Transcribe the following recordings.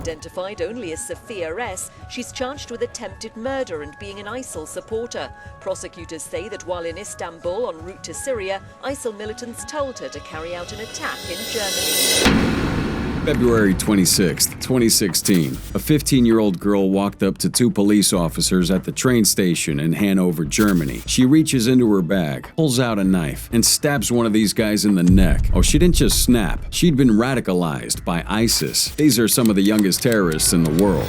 Identified only as Safia S, she's charged with attempted murder and being an ISIL supporter. Prosecutors say that while in Istanbul en route to Syria, ISIL militants told her to carry out an attack in Germany. February 26, 2016, a 15-year-old girl walked up to two police officers at the train station in Hanover, Germany. She reaches into her bag, pulls out a knife, and stabs one of these guys in the neck. Oh, she didn't just snap. She'd been radicalized by ISIS. These are some of the youngest terrorists in the world.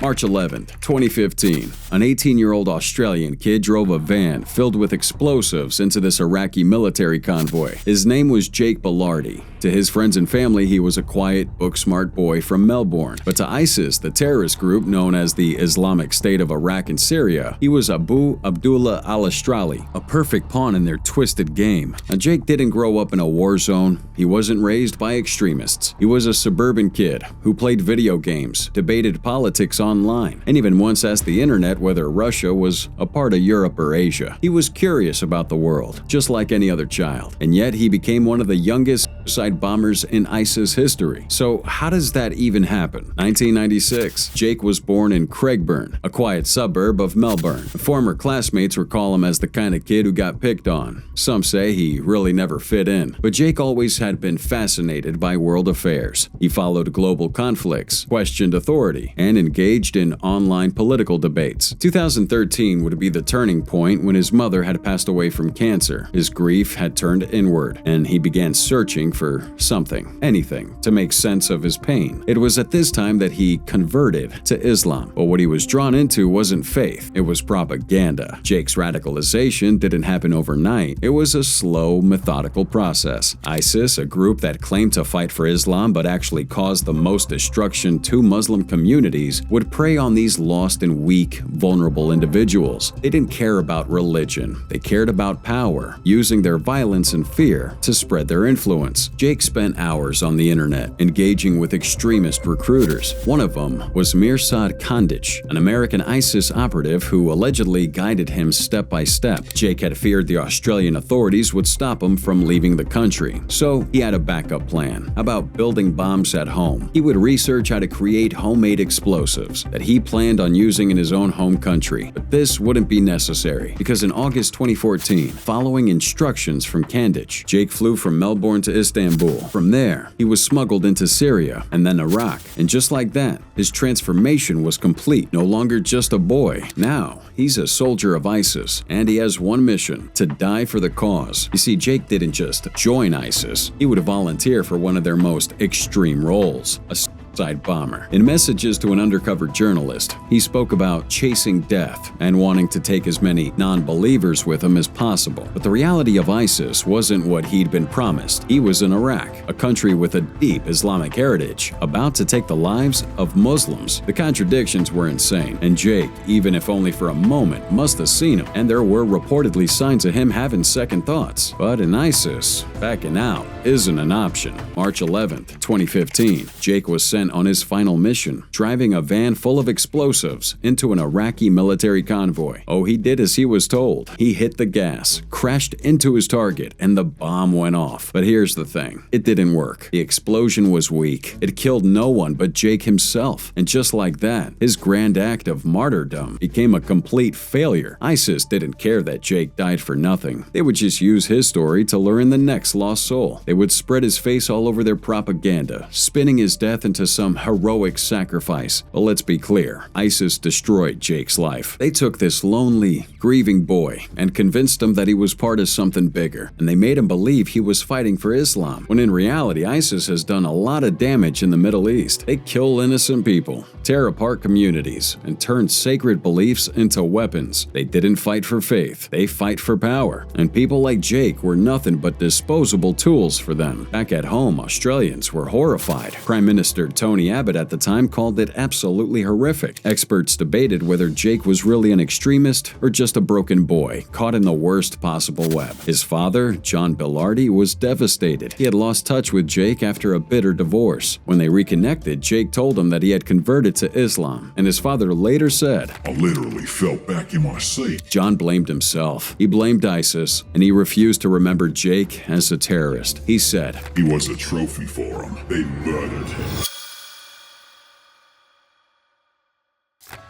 March 11, 2015, an 18-year-old Australian kid drove a van filled with explosives into this Iraqi military convoy. His name was Jake Balardi. To his friends and family, he was a quiet, book-smart boy from Melbourne. But to ISIS, the terrorist group known as the Islamic State of Iraq and Syria, he was Abu Abdullah al-Astrali, a perfect pawn in their twisted game. Now, Jake didn't grow up in a war zone. He wasn't raised by extremists. He was a suburban kid who played video games, debated politics online, and even once asked the internet whether Russia was a part of Europe or Asia. He was curious about the world, just like any other child, and yet he became one of the youngest suicide bombers in ISIS history. So how does that even happen? 1996, Jake was born in Craigburn, a quiet suburb of Melbourne. Former classmates recall him as the kind of kid who got picked on. Some say he really never fit in, but Jake always had been fascinated by world affairs. He followed global conflicts, questioned authority, and engaged in online political debates. 2013 would be the turning point when his mother had passed away from cancer. His grief had turned inward, and he began searching for something, anything, to make sense of his pain. It was at this time that he converted to Islam, but what he was drawn into wasn't faith, it was propaganda. Jake's radicalization didn't happen overnight. It was a slow, methodical process. ISIS, a group that claimed to fight for Islam but actually caused the most destruction to Muslim communities, would prey on these lost and weak, vulnerable individuals. They didn't care about religion. They cared about power, using their violence and fear to spread their influence. Jake spent hours on the internet, engaging with extremist recruiters. One of them was Mirsad Kandich, an American ISIS operative who allegedly guided him step by step. Jake had feared the Australian authorities would stop him from leaving the country, so he had a backup plan. How about building bombs at home? He would research how to create homemade explosives that he planned on using in his own home country. But this wouldn't be necessary, because in August 2014, following instructions from Kandich, Jake flew from Melbourne to Istanbul. From there, he was smuggled into Syria and then Iraq. And just like that, his transformation was complete. No longer just a boy. Now, he's a soldier of ISIS, and he has one mission: to die for the cause. You see, Jake didn't just join ISIS. He would volunteer for one of their most extreme roles, a suicide bomber. In messages to an undercover journalist, he spoke about chasing death and wanting to take as many non-believers with him as possible. But the reality of ISIS wasn't what he'd been promised. He was in Iraq, a country with a deep Islamic heritage, about to take the lives of Muslims. The contradictions were insane, and Jake, even if only for a moment, must have seen him, and there were reportedly signs of him having second thoughts. But in ISIS, backing out isn't an option. March 11th, 2015, Jake was sent on his final mission, driving a van full of explosives into an Iraqi military convoy. Oh, he did as he was told. He hit the gas, crashed into his target, and the bomb went off. But here's the thing. It didn't work. The explosion was weak. It killed no one but Jake himself. And just like that, his grand act of martyrdom became a complete failure. ISIS didn't care that Jake died for nothing. They would just use his story to lure in the next lost soul. They would spread his face all over their propaganda, spinning his death into some heroic sacrifice. But let's be clear, ISIS destroyed Jake's life. They took this lonely, grieving boy and convinced him that he was part of something bigger, and they made him believe he was fighting for Islam, when in reality ISIS has done a lot of damage in the Middle East. They kill innocent people, tear apart communities, and turn sacred beliefs into weapons. They didn't fight for faith, they fight for power, and people like Jake were nothing but disposable tools for them. Back at home, Australians were horrified. Prime Minister Tony Abbott at the time called it absolutely horrific. Experts debated whether Jake was really an extremist or just a broken boy caught in the worst possible web. His father, John Balardi, was devastated. He had lost touch with Jake after a bitter divorce. When they reconnected, Jake told him that he had converted to Islam, and his father later said, "I literally fell back in my seat." John blamed himself. He blamed ISIS, and he refused to remember Jake as a terrorist. He He said, He was a trophy for them. They murdered him.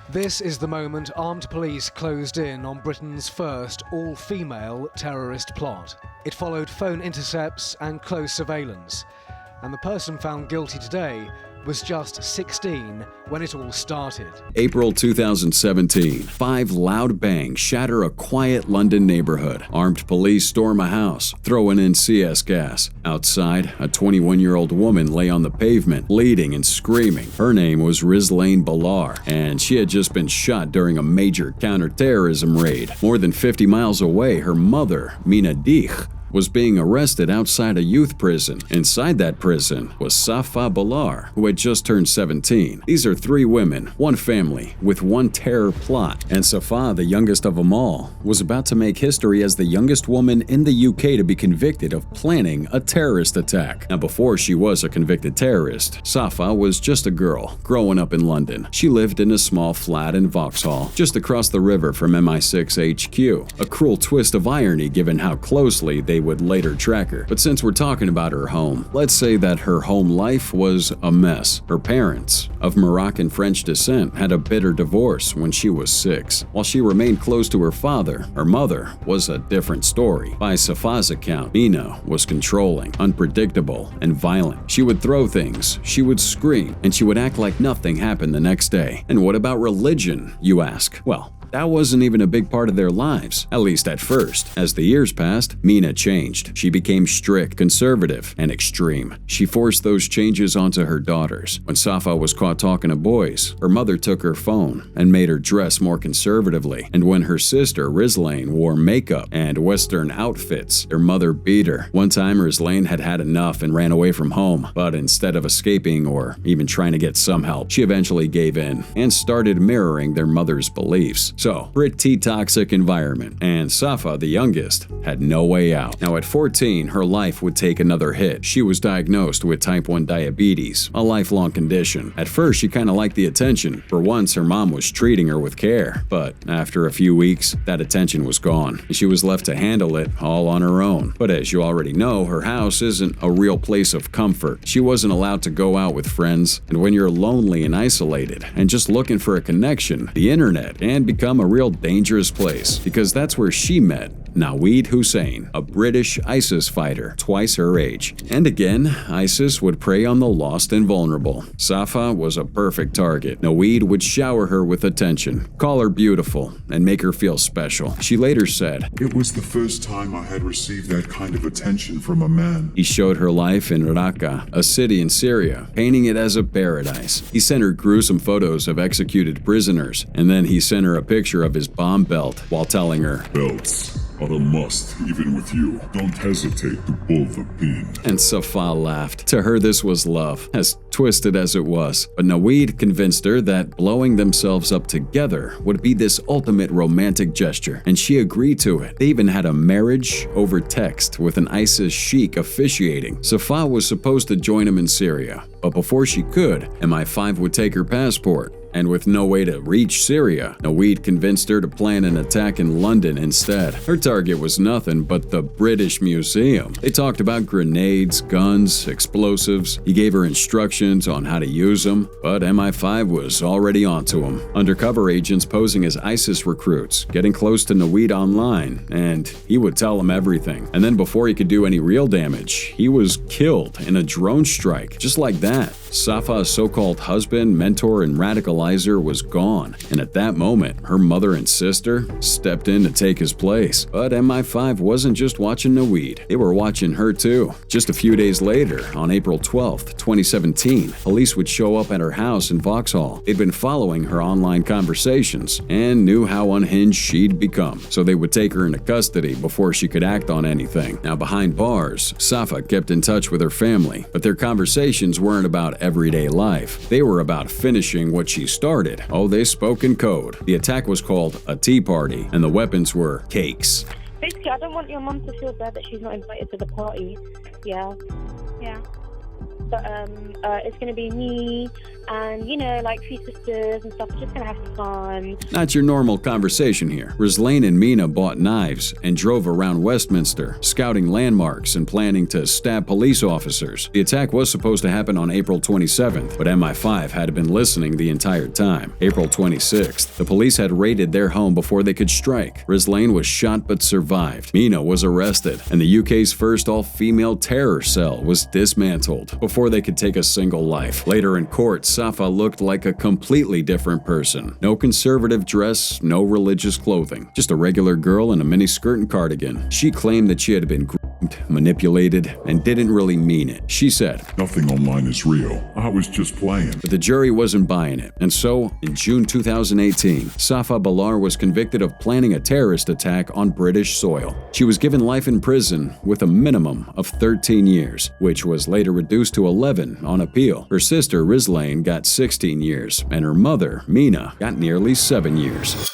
This is the moment armed police closed in on Britain's first all-female terrorist plot. It followed phone intercepts and close surveillance. And the person found guilty today was just 16 when it all started. April 2017. 5 loud bangs shatter a quiet London neighborhood. Armed police storm a house, throwing in CS gas. Outside, a 21-year-old woman lay on the pavement, bleeding and screaming. Her name was Balar, and she had just been shot during a major counterterrorism raid. More than 50 miles away, her mother, Mina Dich, was being arrested outside a youth prison. Inside that prison was Safa Balar, who had just turned 17. These are 3 women, one family, with one terror plot. And Safa, the youngest of them all, was about to make history as the youngest woman in the UK to be convicted of planning a terrorist attack. Now, before she was a convicted terrorist, Safa was just a girl growing up in London. She lived in a small flat in Vauxhall, just across the river from MI6 HQ. A cruel twist of irony given how closely they would later track her. But since we're talking about her home, let's say that her home life was a mess. Her parents, of Moroccan French descent, had a bitter divorce when she was 6. While she remained close to her father, her mother was a different story. By Safa's account, Mina was controlling, unpredictable, and violent. She would throw things, she would scream, and she would act like nothing happened the next day. And what about religion, you ask? Well, that wasn't even a big part of their lives, at least at first. As the years passed, Mina changed. She became strict, conservative, and extreme. She forced those changes onto her daughters. When Safa was caught talking to boys, her mother took her phone and made her dress more conservatively. And when her sister, Rizlane, wore makeup and Western outfits, her mother beat her. One time, Rizlane had had enough and ran away from home. But instead of escaping or even trying to get some help, she eventually gave in and started mirroring their mother's beliefs. So, pretty toxic environment, and Safa, the youngest, had no way out. Now at 14, her life would take another hit. She was diagnosed with type 1 diabetes, a lifelong condition. At first, she kinda liked the attention. For once, her mom was treating her with care. But after a few weeks, that attention was gone, and she was left to handle it all on her own. But as you already know, her house isn't a real place of comfort. She wasn't allowed to go out with friends, and when you're lonely and isolated and just looking for a connection, the internet can become a real dangerous place, because that's where she met Naweed Hussein, a British ISIS fighter, twice her age. And again, ISIS would prey on the lost and vulnerable. Safa was a perfect target. Naweed would shower her with attention, call her beautiful, and make her feel special. She later said, It was the first time I had received that kind of attention from a man. He showed her life in Raqqa, a city in Syria, painting it as a paradise. He sent her gruesome photos of executed prisoners, and then he sent her a picture of his bomb belt while telling her, Belts are a must, even with you. Don't hesitate to pull the pin. And Safa laughed. To her, this was love, as twisted as it was. But Naweed convinced her that blowing themselves up together would be this ultimate romantic gesture, and she agreed to it. They even had a marriage over text with an ISIS sheikh officiating. Safa was supposed to join him in Syria, but before she could, MI5 would take her passport. And with no way to reach Syria, Naweed convinced her to plan an attack in London instead. Her target was nothing but the British Museum. They talked about grenades, guns, explosives. He gave her instructions on how to use them, but MI5 was already onto him. Undercover agents posing as ISIS recruits, getting close to Naweed online, and he would tell them everything. And then before he could do any real damage, he was killed in a drone strike. Just like that, Safa's so-called husband, mentor, and radicalizer was gone, and at that moment, her mother and sister stepped in to take his place. But MI5 wasn't just watching Naweed, they were watching her too. Just a few days later, on April 12th, 2017, police would show up at her house in Vauxhall. They'd been following her online conversations and knew how unhinged she'd become, so they would take her into custody before she could act on anything. Now, behind bars, Safa kept in touch with her family, but their conversations weren't about everyday life. They were about finishing what she started. Oh, they spoke in code. The attack was called a tea party, and the weapons were cakes. Basically, I don't want your mum to feel bad that she's not invited to the party. Yeah. but it's going to be me and, you know, like a few sisters and stuff. We're just going to have some fun. Not your normal conversation here. Rislaine and Mina bought knives and drove around Westminster, scouting landmarks and planning to stab police officers. The attack was supposed to happen on April 27th, but MI5 had been listening the entire time. April 26th, the police had raided their home before they could strike. Rislaine was shot but survived. Mina was arrested, and the UK's first all-female terror cell was dismantled before they could take a single life. Later in court, Safa looked like a completely different person. No conservative dress, no religious clothing, just a regular girl in a miniskirt and cardigan. She claimed that she had been groomed, manipulated, and didn't really mean it. She said, "Nothing online is real. I was just playing." But the jury wasn't buying it. And so, in June 2018, Safa Balar was convicted of planning a terrorist attack on British soil. She was given life in prison with a minimum of 13 years, which was later reduced to 11 on appeal. Her sister, Rislaine, got 16 years, and her mother, Mina, got nearly 7 years.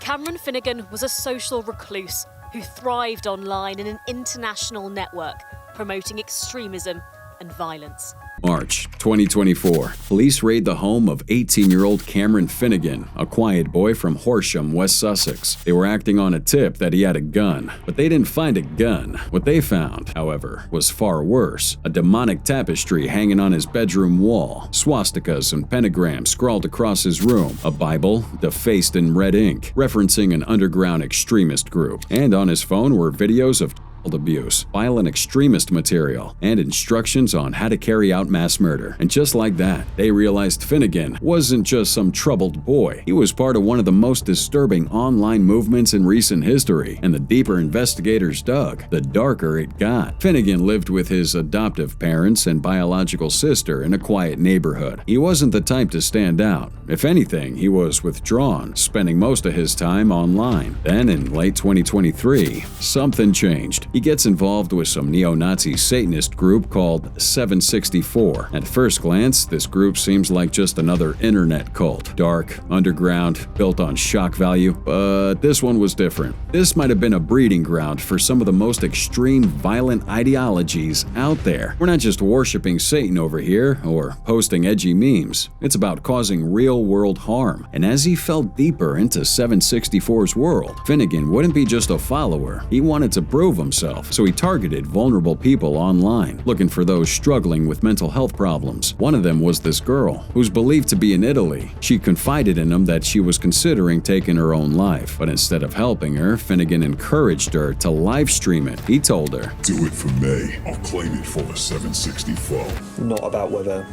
Cameron Finnegan was a social recluse who thrived online in an international network promoting extremism and violence. March 2024, police raid the home of 18-year-old Cameron Finnegan, a quiet boy from Horsham, West Sussex. They were acting on a tip that he had a gun, but they didn't find a gun. What they found, however, was far worse. A demonic tapestry hanging on his bedroom wall, swastikas and pentagrams scrawled across his room, a Bible defaced in red ink, referencing an underground extremist group. And on his phone were videos of abuse, violent extremist material, and instructions on how to carry out mass murder. And just like that, they realized Finnegan wasn't just some troubled boy. He was part of one of the most disturbing online movements in recent history, and the deeper investigators dug, the darker it got. Finnegan lived with his adoptive parents and biological sister in a quiet neighborhood. He wasn't the type to stand out. If anything, he was withdrawn, spending most of his time online. Then, in late 2023, something changed. He gets involved with some neo-Nazi Satanist group called 764. At first glance, this group seems like just another internet cult. Dark, underground, built on shock value. But this one was different. This might have been a breeding ground for some of the most extreme violent ideologies out there. We're not just worshiping Satan over here or posting edgy memes. It's about causing real-world harm. And as he fell deeper into 764's world, Finnegan wouldn't be just a follower. He wanted to prove himself. So he targeted vulnerable people online, looking for those struggling with mental health problems. One of them was this girl, who's believed to be in Italy. She confided in him that she was considering taking her own life, but instead of helping her, Finnegan encouraged her to live stream it. He told her, "Do it for me. I'll claim it for the 764. Not about whether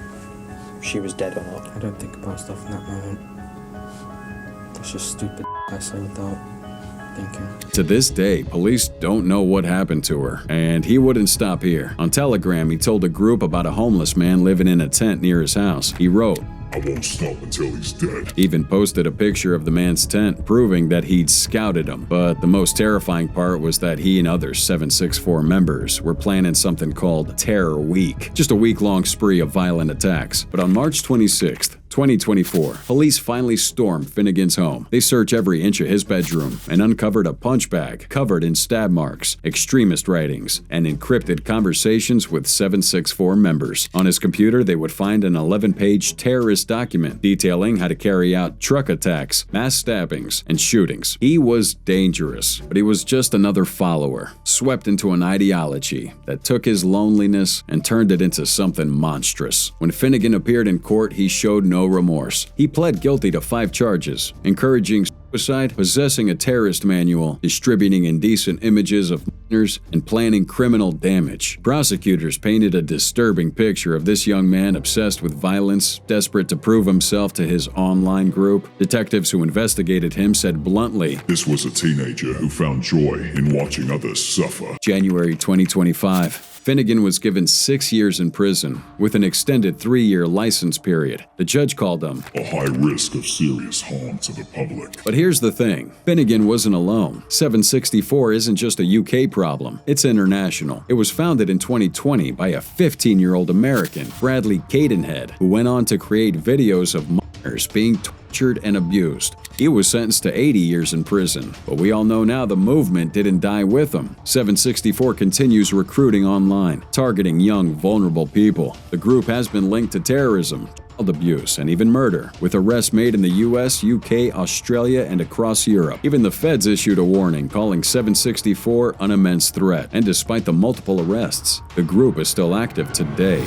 she was dead or not. I don't think about stuff in that moment. That's just stupid I say without thinking. To this day, police don't know what happened to her, and he wouldn't stop here. On Telegram, he told a group about a homeless man living in a tent near his house. He wrote, I won't stop until he's dead." Even posted a picture of the man's tent, proving that he'd scouted him. But the most terrifying part was that he and other 764 members were planning something called Terror Week, just a week-long spree of violent attacks. But on March 26th, 2024, police finally stormed Finnegan's home. They searched every inch of his bedroom and uncovered a punch bag covered in stab marks, extremist writings, and encrypted conversations with 764 members. On his computer, they would find an 11-page terrorist document detailing how to carry out truck attacks, mass stabbings, and shootings. He was dangerous, but he was just another follower, swept into an ideology that took his loneliness and turned it into something monstrous. When Finnegan appeared in court, he showed no remorse. He pled guilty to 5 charges: encouraging suicide, possessing a terrorist manual, distributing indecent images of minors, and planning criminal damage. Prosecutors painted a disturbing picture of this young man obsessed with violence, desperate to prove himself to his online group. Detectives who investigated him said bluntly, "This was a teenager who found joy in watching others suffer." January 2025. Finnegan was given 6 years in prison, with an extended 3-year license period. The judge called him A high risk of serious harm to the public. But here's the thing, Finnegan wasn't alone. 764 isn't just a UK problem, it's international. It was founded in 2020 by a 15-year-old American, Bradley Cadenhead, who went on to create videos of minors being tortured and abused. He was sentenced to 80 years in prison, but we all know now the movement didn't die with him. 764 continues recruiting online, targeting young, vulnerable people. The group has been linked to terrorism, child abuse, and even murder, with arrests made in the US, UK, Australia, and across Europe. Even the feds issued a warning, calling 764 an immense threat, and despite the multiple arrests, the group is still active today.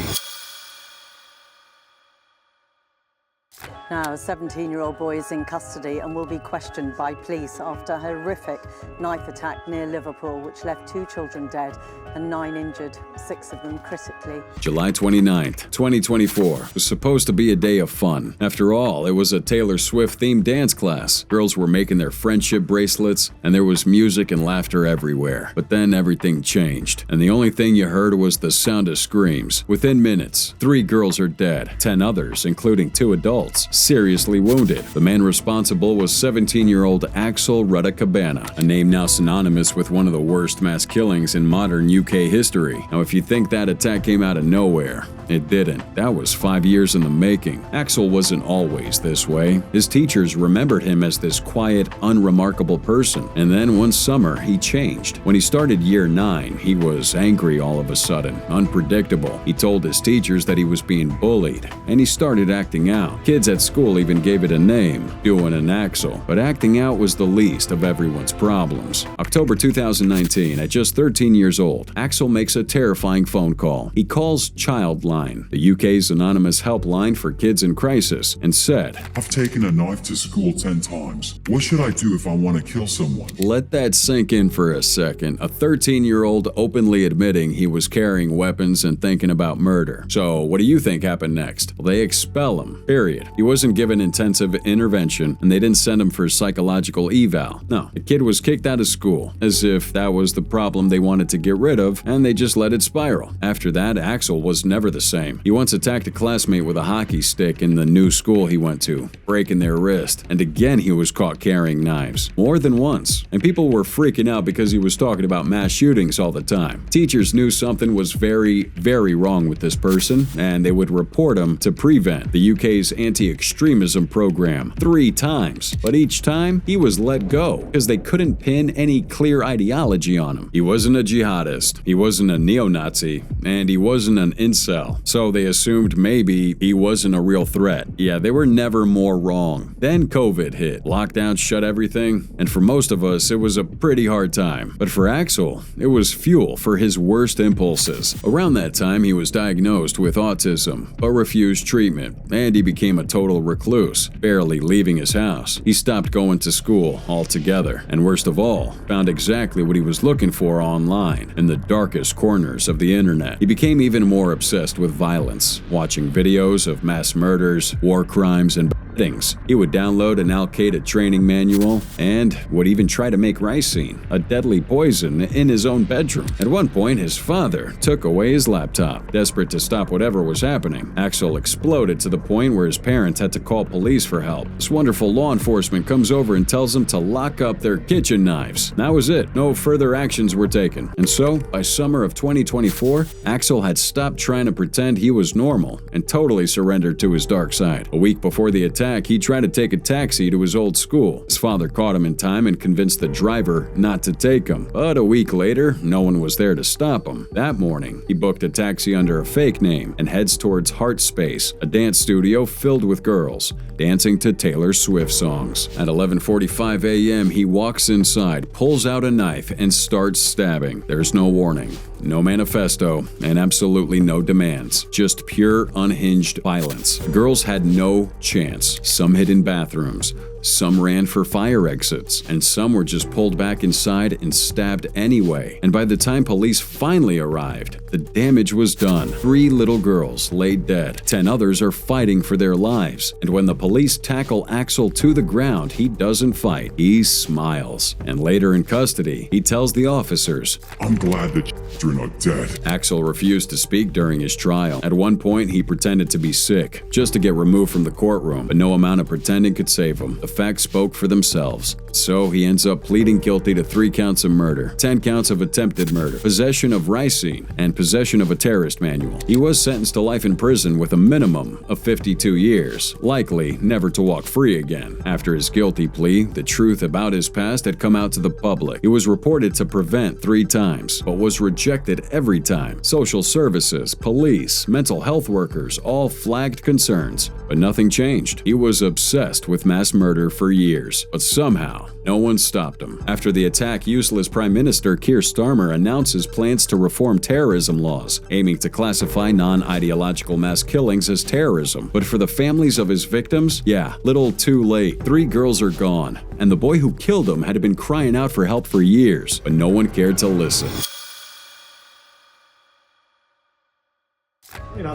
Now, a 17-year-old boy is in custody and will be questioned by police after a horrific knife attack near Liverpool, which left 2 children dead and 9 injured, 6 of them critically. July 29th, 2024 was supposed to be a day of fun. After all, it was a Taylor Swift-themed dance class. Girls were making their friendship bracelets, and there was music and laughter everywhere. But then everything changed, and the only thing you heard was the sound of screams. Within minutes, 3 girls are dead, 10 others, including 2 adults, seriously wounded. The man responsible was 17-year-old Axel Raika, a name now synonymous with one of the worst mass killings in modern UK history. Now, if you think that attack came out of nowhere, it didn't. That was 5 years in the making. Axel wasn't always this way. His teachers remembered him as this quiet, unremarkable person. And then one summer, he changed. When he started year 9, he was angry all of a sudden, unpredictable. He told his teachers that he was being bullied, and he started acting out. Kids at school even gave it a name, doing an Axel. But acting out was the least of everyone's problems. October 2019, at just 13 years old, Axel makes a terrifying phone call. He calls Childline, the UK's anonymous helpline for kids in crisis, and said, "I've taken a knife to school 10 times. What should I do if I want to kill someone?" Let that sink in for a second. A 13-year-old openly admitting he was carrying weapons and thinking about murder. So what do you think happened next? Well, they expel him, period. He wasn't given intensive intervention, and they didn't send him for psychological eval. No, the kid was kicked out of school, as if that was the problem they wanted to get rid of, and they just let it spiral. After that, Axel was never the same. He once attacked a classmate with a hockey stick in the new school he went to, breaking their wrist, and again he was caught carrying knives. More than once. And people were freaking out because he was talking about mass shootings all the time. Teachers knew something was very, very wrong with this person, and they would report him to Prevent, the UK's anti-extremism program, 3 times. But each time, he was let go because they couldn't pin any clear ideology on him. He wasn't a jihadist, he wasn't a neo-Nazi, and he wasn't an incel. So they assumed maybe he wasn't a real threat. Yeah, they were never more wrong. Then COVID hit. Lockdown shut everything, and for most of us, it was a pretty hard time. But for Axel, it was fuel for his worst impulses. Around that time, he was diagnosed with autism, but refused treatment, and he became a total recluse, barely leaving his house. He stopped going to school altogether, and worst of all, found exactly what he was looking for online, in the darkest corners of the internet. He became even more obsessed with violence, watching videos of mass murders, war crimes, and beheadings. He would download an Al-Qaeda training manual and would even try to make ricin, a deadly poison, in his own bedroom. At one point, his father took away his laptop. Desperate to stop whatever was happening, Axel exploded to the point where his parents had to call police for help. This wonderful law enforcement comes over and tells them to lock up their kitchen knives. That was it. No further actions were taken. And so, by summer of 2024, Axel had stopped trying to pretend he was normal and totally surrendered to his dark side. A week before the attack, he tried to take a taxi to his old school. His father caught him in time and convinced the driver not to take him. But a week later, no one was there to stop him. That morning, he booked a taxi under a fake name and heads towards Heart Space, a dance studio filled with girls, dancing to Taylor Swift songs. At 11:45 a.m., he walks inside, pulls out a knife, and starts stabbing. There's no warning, no manifesto, and absolutely no demands. Just pure, unhinged violence. The girls had no chance. Some hid in bathrooms, some ran for fire exits, and some were just pulled back inside and stabbed anyway. And by the time police finally arrived, the damage was done. 3 little girls laid dead. 10 others are fighting for their lives. And when the police tackle Axel to the ground, he doesn't fight. He smiles. And later in custody, he tells the officers, "I'm glad that you're not dead." Axel refused to speak during his trial. At one point, he pretended to be sick, just to get removed from the courtroom, but no amount of pretending could save him. The facts spoke for themselves. So he ends up pleading guilty to 3 counts of murder, 10 counts of attempted murder, possession of ricin, and possession of a terrorist manual. He was sentenced to life in prison with a minimum of 52 years, likely never to walk free again. After his guilty plea, the truth about his past had come out to the public. He was reported to prevent 3 times, but was rejected every time. Social services, police, mental health workers all flagged concerns, but nothing changed. He was obsessed with mass murder for years, but somehow, no one stopped him. After the attack, useless Prime Minister Keir Starmer announces plans to reform terrorism laws, aiming to classify non-ideological mass killings as terrorism. But for the families of his victims, yeah, little too late. 3 girls are gone, and the boy who killed them had been crying out for help for years, but no one cared to listen.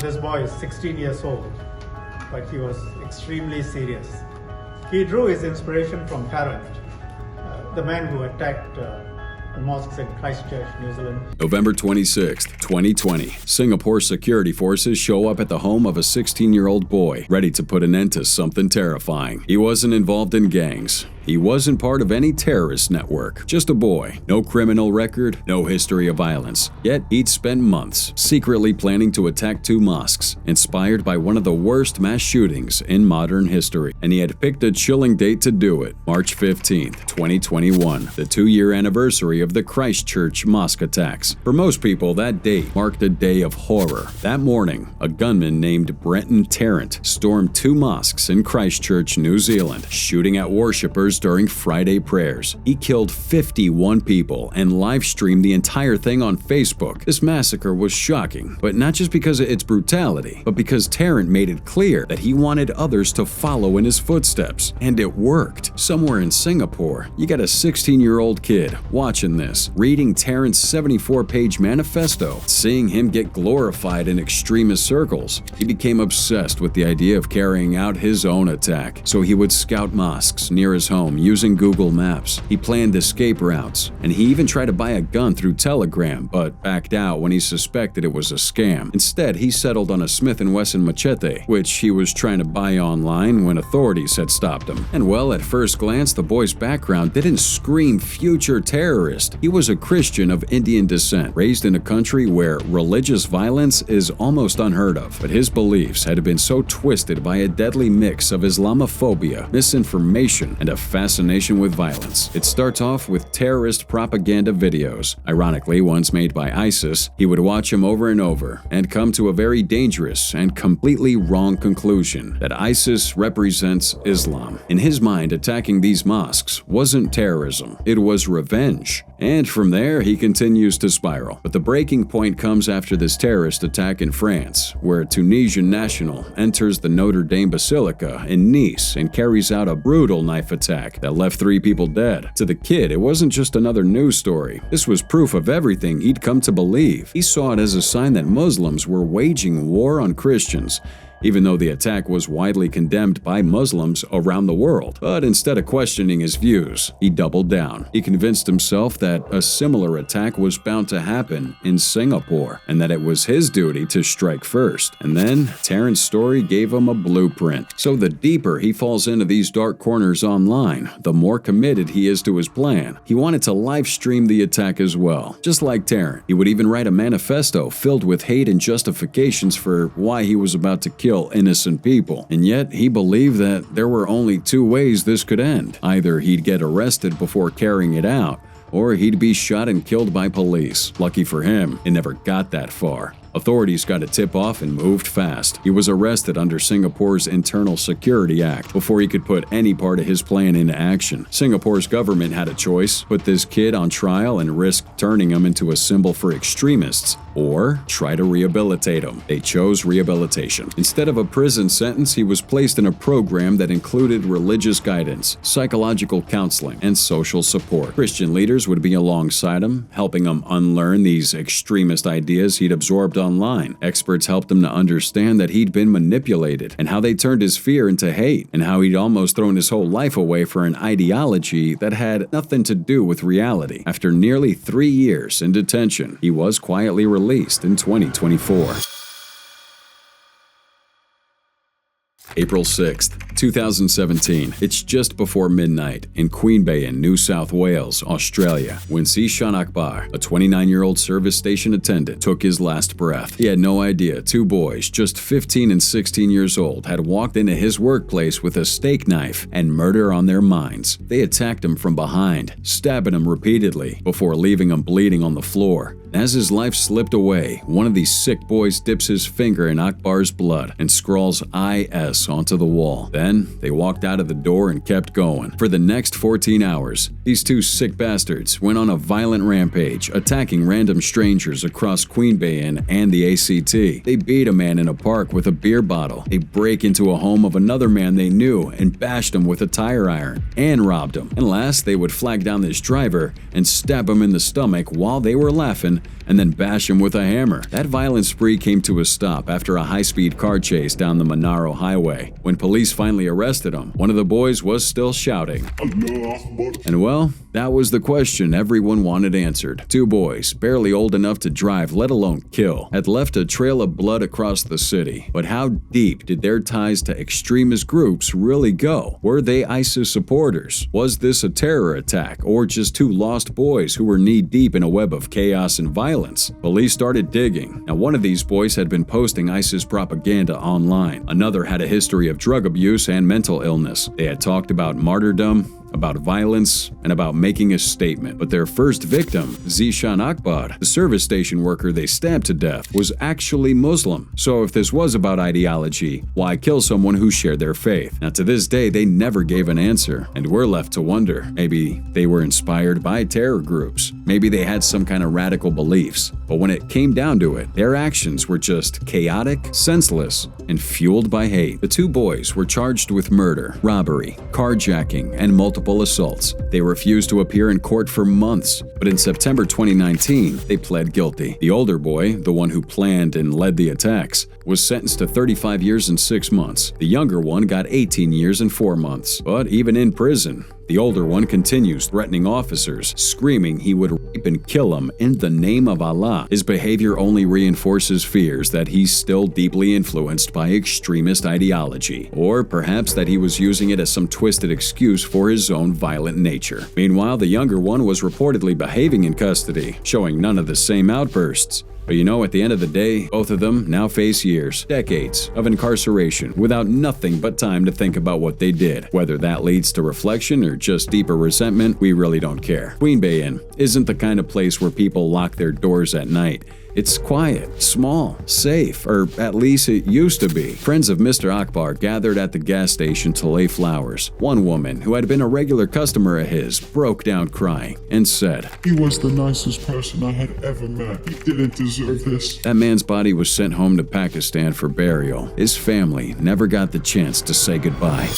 This boy is 16 years old, but he was extremely serious. He drew his inspiration from Tarant, the man who attacked the mosques in Christchurch, New Zealand. November 26, 2020. Singapore security forces show up at the home of a 16-year-old boy, ready to put an end to something terrifying. He wasn't involved in gangs. He wasn't part of any terrorist network. Just a boy. No criminal record, no history of violence. Yet he'd spent months secretly planning to attack 2 mosques, inspired by one of the worst mass shootings in modern history. And he had picked a chilling date to do it. March 15, 2021, the 2-year anniversary of the Christchurch mosque attacks. For most people, that date marked a day of horror. That morning, a gunman named Brenton Tarant stormed 2 mosques in Christchurch, New Zealand, shooting at worshippers during Friday prayers. He killed 51 people and live-streamed the entire thing on Facebook. This massacre was shocking, but not just because of its brutality, but because Tarant made it clear that he wanted others to follow in his footsteps. And it worked. Somewhere in Singapore, you got a 16-year-old kid watching this, reading Tarant's 74-page manifesto, seeing him get glorified in extremist circles. He became obsessed with the idea of carrying out his own attack, so he would scout mosques near his home using Google Maps. He planned escape routes, and he even tried to buy a gun through Telegram, but backed out when he suspected it was a scam. Instead, he settled on a Smith & Wesson machete, which he was trying to buy online when authorities had stopped him. And well, at first glance, the boy's background didn't scream future terrorist. He was a Christian of Indian descent, raised in a country where religious violence is almost unheard of. But his beliefs had been so twisted by a deadly mix of Islamophobia, misinformation, and a fascination with violence. It starts off with terrorist propaganda videos, ironically ones made by ISIS. He would watch them over and over and come to a very dangerous and completely wrong conclusion that ISIS represents Islam. In his mind, attacking these mosques wasn't terrorism, it was revenge. And from there, he continues to spiral. But the breaking point comes after this terrorist attack in France, where a Tunisian national enters the Notre Dame Basilica in Nice and carries out a brutal knife attack that left 3 people dead. To the kid, it wasn't just another news story. This was proof of everything he'd come to believe. He saw it as a sign that Muslims were waging war on Christians, even though the attack was widely condemned by Muslims around the world. But instead of questioning his views, he doubled down. He convinced himself that a similar attack was bound to happen in Singapore, and that it was his duty to strike first. And then, Tarant's story gave him a blueprint. So the deeper he falls into these dark corners online, the more committed he is to his plan. He wanted to live stream the attack as well. Just like Tarant, he would even write a manifesto filled with hate and justifications for why he was about to kill innocent people. And yet, he believed that there were only 2 ways this could end. Either he'd get arrested before carrying it out, or he'd be shot and killed by police. Lucky for him, it never got that far. Authorities got a tip-off and moved fast. He was arrested under Singapore's Internal Security Act before he could put any part of his plan into action. Singapore's government had a choice: put this kid on trial and risk turning him into a symbol for extremists, or try to rehabilitate him. They chose rehabilitation. Instead of a prison sentence, he was placed in a program that included religious guidance, psychological counseling, and social support. Christian leaders would be alongside him, helping him unlearn these extremist ideas he'd absorbed online. Experts helped him to understand that he'd been manipulated, and how they turned his fear into hate, and how he'd almost thrown his whole life away for an ideology that had nothing to do with reality. After nearly 3 years in detention, he was quietly released in 2024. April 6, 2017. It's just before midnight in Queanbeyan, New South Wales, Australia, when Zishan Akbar, a 29-year-old service station attendant, took his last breath. He had no idea two boys, just 15 and 16 years old, had walked into his workplace with a steak knife and murder on their minds. They attacked him from behind, stabbing him repeatedly before leaving him bleeding on the floor. As his life slipped away, one of these sick boys dips his finger in Akbar's blood and scrawls IS onto the wall. Then, they walked out of the door and kept going. For the next 14 hours, these two sick bastards went on a violent rampage, attacking random strangers across Queanbeyan and the ACT. They beat a man in a park with a beer bottle. They break into a home of another man they knew and bashed him with a tire iron and robbed him. And last, they would flag down this driver and stab him in the stomach while they were laughing and then bash him with a hammer. That violent spree came to a stop after a high-speed car chase down the Monaro Highway. When police finally arrested him, one of the boys was still shouting. And well, that was the question everyone wanted answered. Two boys, barely old enough to drive, let alone kill, had left a trail of blood across the city. But how deep did their ties to extremist groups really go? Were they ISIS supporters? Was this a terror attack, or just two lost boys who were knee-deep in a web of chaos and violence? Police started digging. Now, one of these boys had been posting ISIS propaganda online. Another had a history of drug abuse and mental illness. They had talked about martyrdom, about violence, and about making a statement. But their first victim, Zishan Akbar, the service station worker they stabbed to death, was actually Muslim. So if this was about ideology, why kill someone who shared their faith? Now, to this day, they never gave an answer, and we're left to wonder. Maybe they were inspired by terror groups. Maybe they had some kind of radical beliefs. But when it came down to it, their actions were just chaotic, senseless, and fueled by hate. The two boys were charged with murder, robbery, carjacking, and multiple assaults. They refused to appear in court for months, but in September 2019, they pled guilty. The older boy, the one who planned and led the attacks, was sentenced to 35 years and 6 months. The younger one got 18 years and 4 months. But even in prison, the older one continues threatening officers, screaming he would rape and kill them in the name of Allah. His behavior only reinforces fears that he's still deeply influenced by extremist ideology, or perhaps that he was using it as some twisted excuse for his own violent nature. Meanwhile, the younger one was reportedly behaving in custody, showing none of the same outbursts. But you know, at the end of the day, both of them now face years, decades of incarceration without nothing but time to think about what they did. Whether that leads to reflection or just deeper resentment, we really don't care. Queanbeyan isn't the kind of place where people lock their doors at night. It's quiet, small, safe, or at least it used to be. Friends of Mr. Akbar gathered at the gas station to lay flowers. One woman, who had been a regular customer of his, broke down crying and said, "He was the nicest person I had ever met. He didn't deserve this." That man's body was sent home to Pakistan for burial. His family never got the chance to say goodbye.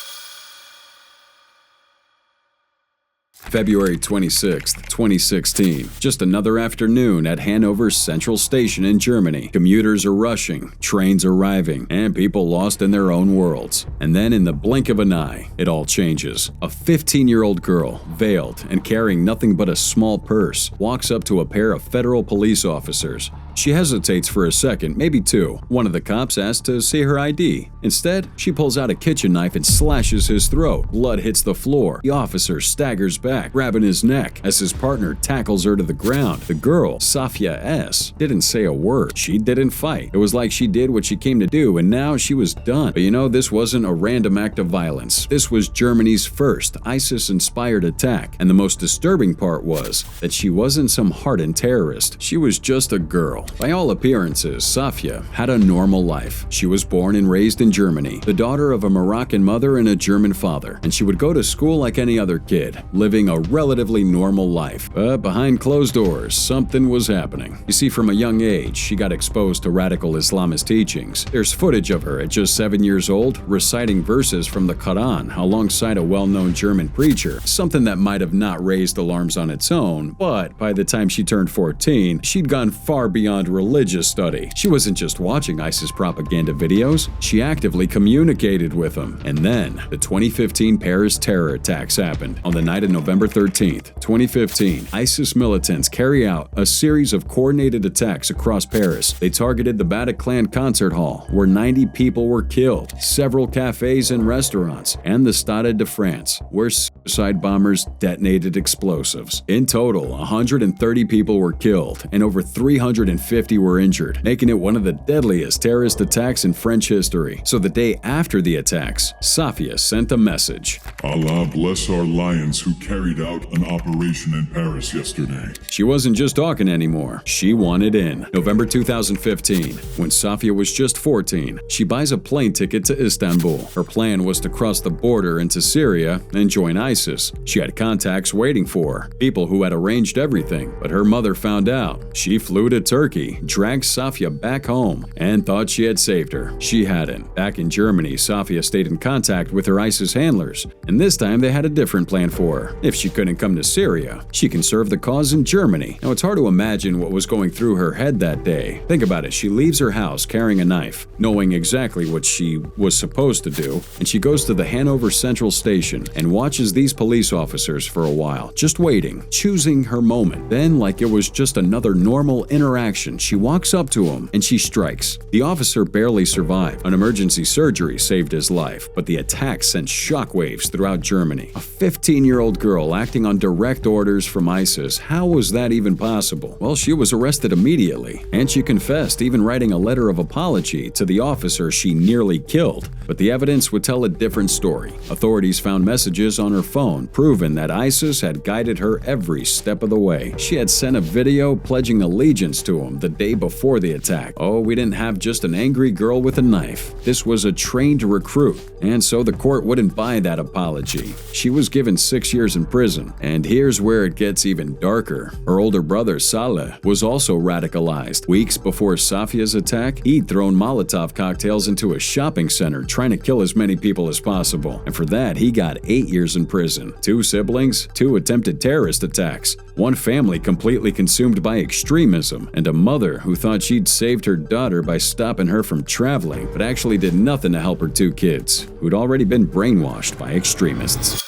February 26, 2016. Just another afternoon at Hanover's Central Station in Germany. Commuters are rushing, trains arriving, and people lost in their own worlds. And then in the blink of an eye, it all changes. A 15-year-old girl, veiled and carrying nothing but a small purse, walks up to a pair of federal police officers. She hesitates for a second, maybe two. One of the cops asks to see her ID. Instead, she pulls out a kitchen knife and slashes his throat. Blood hits the floor. The officer staggers back, grabbing his neck as his partner tackles her to the ground. The girl, Safia S, didn't say a word. She didn't fight. It was like she did what she came to do, and now she was done. But you know, this wasn't a random act of violence. This was Germany's first ISIS-inspired attack, and the most disturbing part was that she wasn't some hardened terrorist. She was just a girl. By all appearances, Safia had a normal life. She was born and raised in Germany, the daughter of a Moroccan mother and a German father, and she would go to school like any other kid, living a relatively normal life. But behind closed doors, something was happening. You see, from a young age, she got exposed to radical Islamist teachings. There's footage of her at just 7 years old, reciting verses from the Quran alongside a well-known German preacher, something that might have not raised alarms on its own, but by the time she turned 14, she'd gone far beyond religious study. She wasn't just watching ISIS propaganda videos, she actively communicated with them. And then, the 2015 Paris terror attacks happened. On the night of November November 13, 2015, ISIS militants carry out a series of coordinated attacks across Paris. They targeted the Bataclan concert hall, where 90 people were killed, several cafes and restaurants, and the Stade de France, where suicide bombers detonated explosives. In total, 130 people were killed, and over 350 were injured, making it one of the deadliest terrorist attacks in French history. So the day after the attacks, Safia sent a message. Allah bless our lions who carried out an operation in Paris yesterday. She wasn't just talking anymore. She wanted in. November 2015, when Safia was just 14, she buys a plane ticket to Istanbul. Her plan was to cross the border into Syria and join ISIS. She had contacts waiting for her, people who had arranged everything, but her mother found out. She flew to Turkey, dragged Safia back home, and thought she had saved her. She hadn't. Back in Germany, Safia stayed in contact with her ISIS handlers, and this time they had a different plan for her. If she couldn't come to Syria, she can serve the cause in Germany. Now, it's hard to imagine what was going through her head that day. Think about it. She leaves her house carrying a knife, knowing exactly what she was supposed to do, and she goes to the Hanover Central Station and watches these police officers for a while, just waiting, choosing her moment. Then, like it was just another normal interaction, she walks up to him and she strikes. The officer barely survived. An emergency surgery saved his life, but the attack sent shockwaves throughout Germany. A 15-year-old girl acting on direct orders from ISIS. How was that even possible? Well, she was arrested immediately, and she confessed, even writing a letter of apology to the officer she nearly killed. But the evidence would tell a different story. Authorities found messages on her phone proving that ISIS had guided her every step of the way. She had sent a video pledging allegiance to him the day before the attack. Oh, we didn't have just an angry girl with a knife. This was a trained recruit, and so the court wouldn't buy that apology. She was given 6 years in prison, and here's where it gets even darker. Her older brother, Saleh, was also radicalized. Weeks before Safia's attack, he'd thrown Molotov cocktails into a shopping center trying to kill as many people as possible, and for that he got 8 years in prison. 2 siblings, 2 attempted terrorist attacks, 1 family completely consumed by extremism, and a mother who thought she'd saved her daughter by stopping her from traveling, but actually did nothing to help her 2 kids, who'd already been brainwashed by extremists.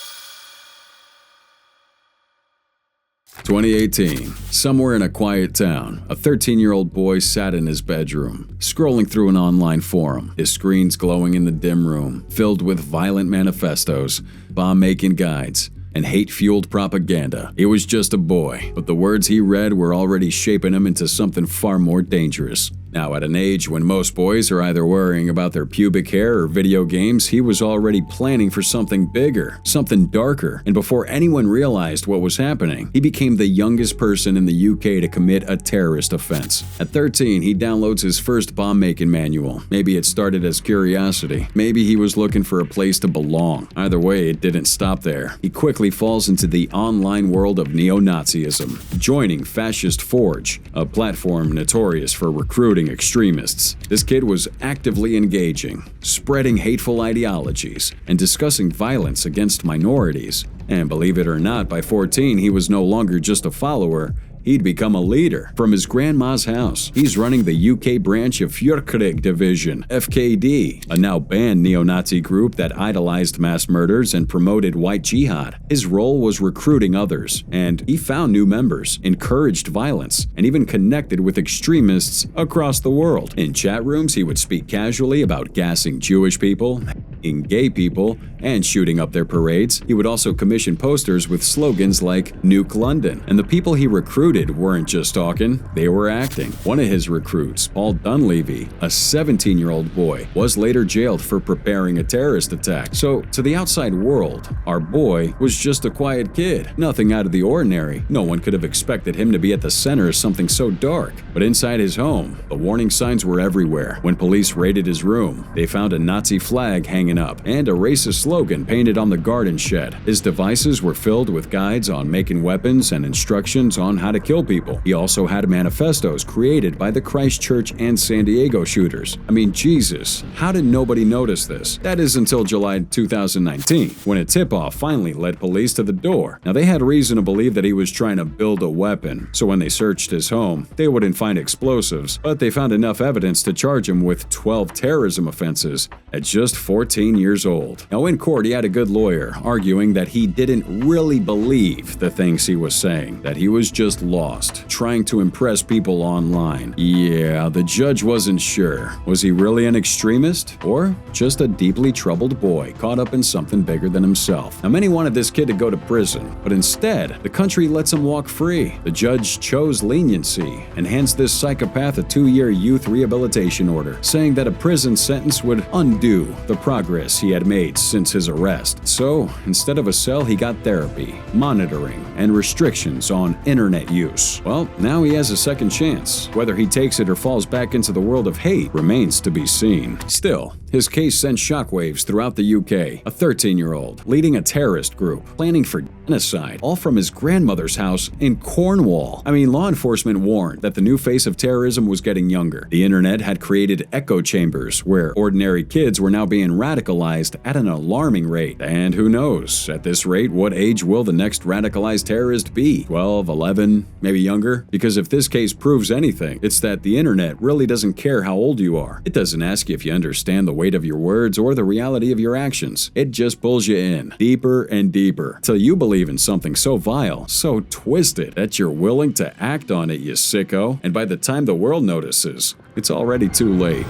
2018. Somewhere in a quiet town, a 13-year-old boy sat in his bedroom, scrolling through an online forum, his screens glowing in the dim room, filled with violent manifestos, bomb-making guides, and hate-fueled propaganda. He was just a boy, but the words he read were already shaping him into something far more dangerous. Now, at an age when most boys are either worrying about their pubic hair or video games, he was already planning for something bigger, something darker, and before anyone realized what was happening, he became the youngest person in the UK to commit a terrorist offense. At 13, he downloads his first bomb-making manual. Maybe it started as curiosity. Maybe he was looking for a place to belong. Either way, it didn't stop there. He quickly falls into the online world of neo-Nazism, joining Fascist Forge, a platform notorious for recruiting extremists. This kid was actively engaging, spreading hateful ideologies, and discussing violence against minorities. And believe it or not, by 14, he was no longer just a follower. He'd become a leader. From his grandma's house, he's running the UK branch of Furkrig Division, FKD, a now banned neo-Nazi group that idolized mass murders and promoted white jihad. His role was recruiting others, and he found new members, encouraged violence, and even connected with extremists across the world. In chat rooms, he would speak casually about gassing Jewish people, hating gay people, and shooting up their parades. He would also commission posters with slogans like "Nuke London," and the people he recruited weren't just talking, they were acting. One of his recruits, Paul Dunleavy, a 17-year-old boy, was later jailed for preparing a terrorist attack. So, to the outside world, our boy was just a quiet kid. Nothing out of the ordinary. No one could have expected him to be at the center of something so dark. But inside his home, the warning signs were everywhere. When police raided his room, they found a Nazi flag hanging up and a racist slogan painted on the garden shed. His devices were filled with guides on making weapons and instructions on how to kill people. He also had manifestos created by the Christchurch and San Diego shooters. I mean, Jesus, how did nobody notice this? That is until July 2019, when a tip-off finally led police to the door. Now, they had reason to believe that he was trying to build a weapon, so when they searched his home, they wouldn't find explosives, but they found enough evidence to charge him with 12 terrorism offenses at just 14 13 years old. Now, in court, he had a good lawyer, arguing that he didn't really believe the things he was saying, that he was just lost, trying to impress people online. Yeah, the judge wasn't sure. Was he really an extremist? Or just a deeply troubled boy caught up in something bigger than himself? Now, many wanted this kid to go to prison, but instead, the country lets him walk free. The judge chose leniency and hands this psychopath a 2-year youth rehabilitation order, saying that a prison sentence would undo the progress he had made since his arrest. So, instead of a cell, he got therapy, monitoring, and restrictions on internet use. Well, now he has a second chance. Whether he takes it or falls back into the world of hate remains to be seen. Still, his case sent shockwaves throughout the UK. A 13-year-old leading a terrorist group, planning for genocide, all from his grandmother's house in Cornwall. I mean, law enforcement warned that the new face of terrorism was getting younger. The internet had created echo chambers where ordinary kids were now being radicalized at an alarming rate. And who knows, at this rate, what age will the next radicalized terrorist be? 12, 11, maybe younger? Because if this case proves anything, it's that the internet really doesn't care how old you are. It doesn't ask you if you understand the weight of your words or the reality of your actions. It just pulls you in, deeper and deeper, till you believe in something so vile, so twisted, that you're willing to act on it, you sicko. And by the time the world notices, it's already too late.